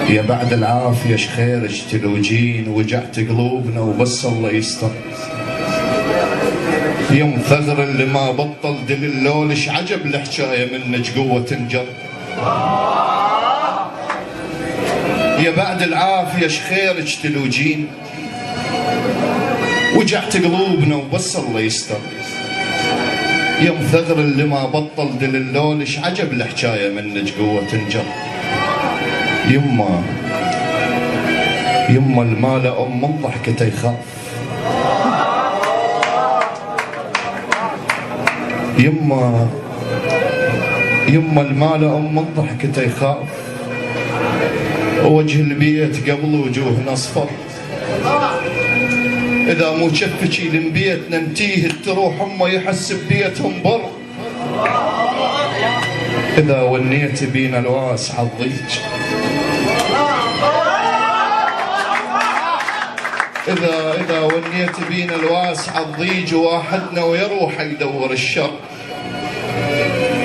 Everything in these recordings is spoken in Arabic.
يا بعد العافية شخيرك تلوجين، وجعت قلوبنا وبس الله يستر. يوم ثغر اللي ما بطل دللولش، عجب الحكاية منك قوة تنجر. يا بعد العافية شخيرك تلوجين، وجعت قلوبنا وبس الله يستر. يوم ثغر اللي ما بطل دللولش، عجب الحكاية منك قوة تنجر. يما المال ام من ضحكته يخاف. يما المال ام من ضحكته يخاف، ووجه البيت قبل وجوهنا اصفر. اذا مو شفتشي لنبيتنا انتيه تروح امه يحس ببيتهم بر. اذا ونيت بينا الواسع الضيج، إذا ونيت بينا الواسع الضيج، واحدنا ويروح يدور الشر.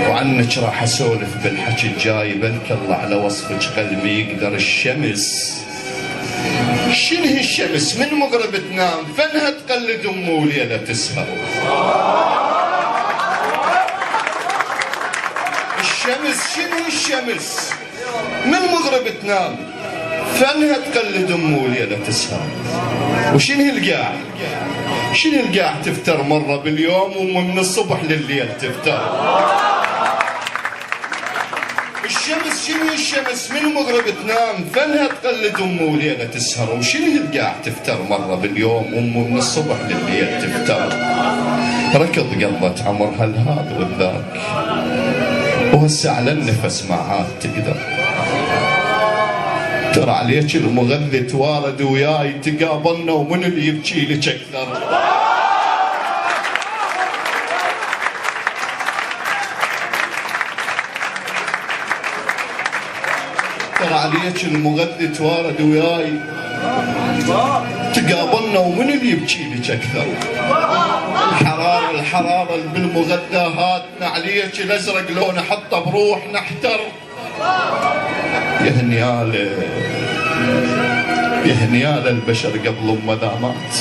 وعنك راح اسولف بالحكي الجاي، بلك الله على وصفك قلبي يقدر. الشمس شنه الشمس من مغرب تنام، فنها تقلد امه وليله تسهر. الشمس شنه الشمس من مغرب تنام، فنها تقلد امه وليله تسهر. وشنه القاع؟ شنه القاع تفتر مره باليوم، ومن الصبح لليل تفتر. الشمس شنه الشمس من مغرب تنام، فنها تقلد امه وليله تسهر. وشنه القاع تفتر مره باليوم، ومن الصبح لليل تفتر. ركض قلبت عمرها الهذا والذاك، وهسه على النفس ما عاد تقدر. ترى عليك المغذي توارد وياي، تقابلنا ومن اللي يبكي لك اكثر. ترى عليك المغذي توارد وياي، تقابلنا ومن اللي يبكي لك اكثر. الحرارة اللي بالمغذاهات، عليك الازرق لو نحطه بروح نحتر. يا هنيال البشر قبل ما ذا مات.